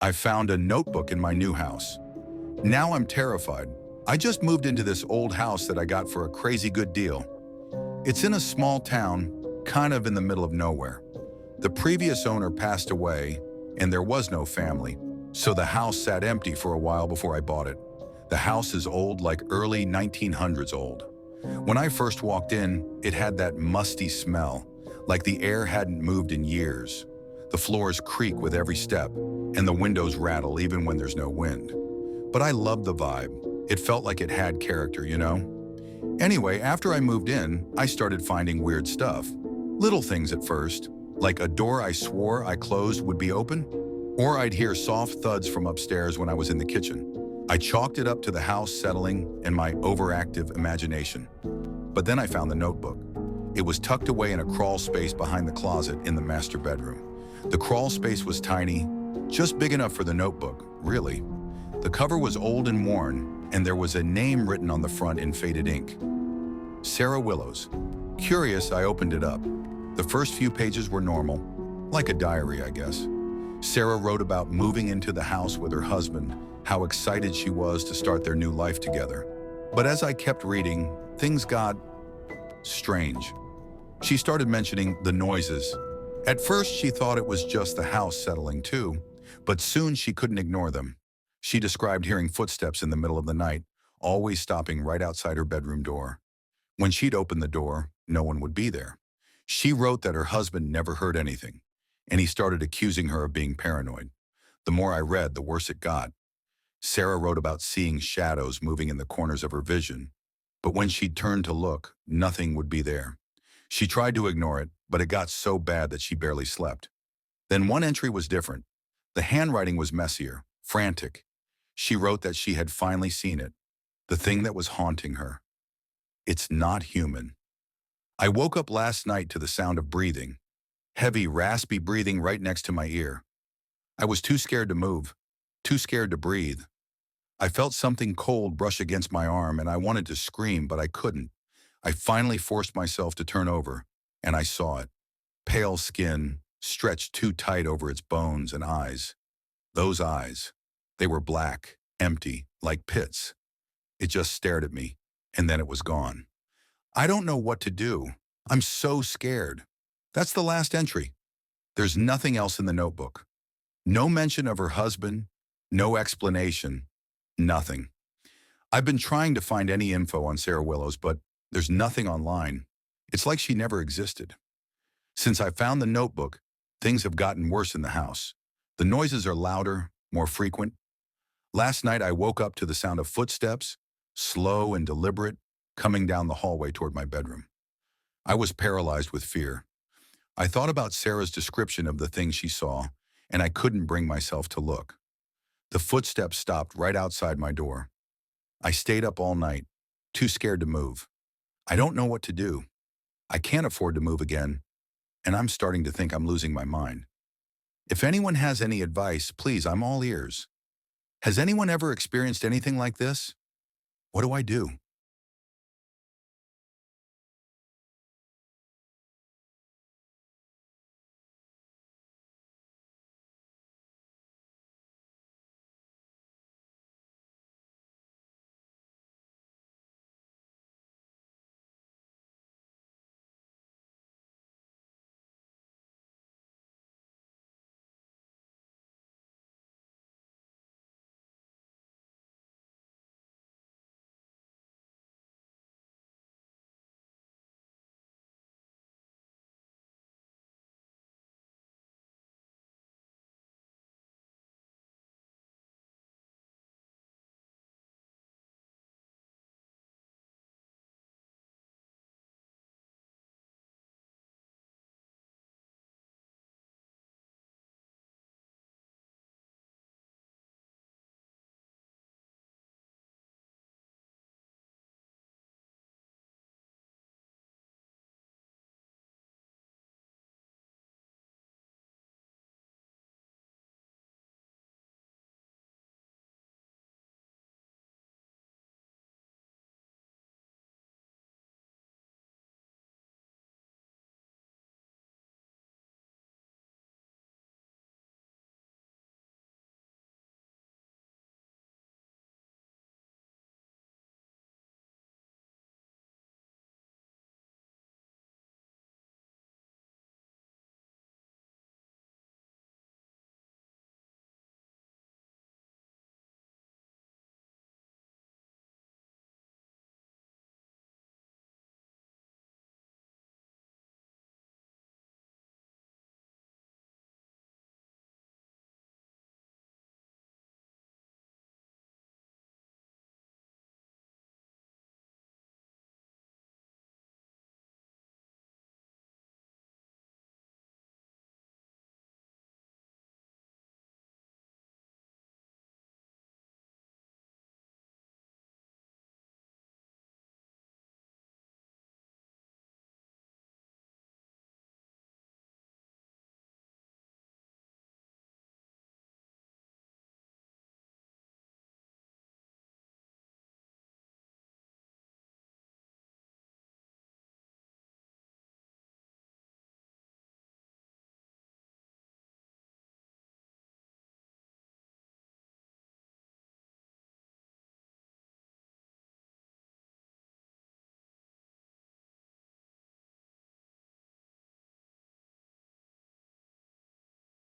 I found a notebook in my new house. Now I'm terrified. I just moved into this old house that I got for a crazy good deal. It's in a small town, kind of in the middle of nowhere. The previous owner passed away, and there was no family, so the house sat empty for a while before I bought it. The house is old, like early 1900s old. When I first walked in, it had that musty smell, like the air hadn't moved in years. The floors creak with every step, and the windows rattle even when there's no wind. But I loved the vibe. It felt like it had character, you know? Anyway, after I moved in, I started finding weird stuff. Little things at first, like a door I swore I closed would be open, or I'd hear soft thuds from upstairs when I was in the kitchen. I chalked it up to the house settling and my overactive imagination. But then I found the notebook. It was tucked away in a crawl space behind the closet in the master bedroom. The crawl space was tiny, just big enough for the notebook, really. The cover was old and worn, and there was a name written on the front in faded ink. Sarah Willows. Curious, I opened it up. The first few pages were normal, like a diary, I guess. Sarah wrote about moving into the house with her husband, how excited she was to start their new life together. But as I kept reading, things got strange. She started mentioning the noises. At first, she thought it was just the house settling too, but soon she couldn't ignore them. She described hearing footsteps in the middle of the night, always stopping right outside her bedroom door. When she'd open the door, no one would be there. She wrote that her husband never heard anything, and he started accusing her of being paranoid. The more I read, the worse it got. Sarah wrote about seeing shadows moving in the corners of her vision, but when she'd turn to look, nothing would be there. She tried to ignore it, but it got so bad that she barely slept. Then one entry was different. The handwriting was messier, frantic. She wrote that she had finally seen it, the thing that was haunting her. It's not human. I woke up last night to the sound of breathing, heavy, raspy breathing right next to my ear. I was too scared to move, too scared to breathe. I felt something cold brush against my arm and I wanted to scream, but I couldn't. I finally forced myself to turn over, and I saw it. Pale skin, stretched too tight over its bones and eyes. Those eyes. They were black, empty, like pits. It just stared at me, and then it was gone. I don't know what to do. I'm so scared. That's the last entry. There's nothing else in the notebook. No mention of her husband, no explanation, nothing. I've been trying to find any info on Sarah Willows, but there's nothing online. It's like she never existed. Since I found the notebook, things have gotten worse in the house. The noises are louder, more frequent. Last night I woke up to the sound of footsteps, slow and deliberate, coming down the hallway toward my bedroom. I was paralyzed with fear. I thought about Sarah's description of the thing she saw, and I couldn't bring myself to look. The footsteps stopped right outside my door. I stayed up all night, too scared to move. I don't know what to do. I can't afford to move again, and I'm starting to think I'm losing my mind. If anyone has any advice, please, I'm all ears. Has anyone ever experienced anything like this? What do I do?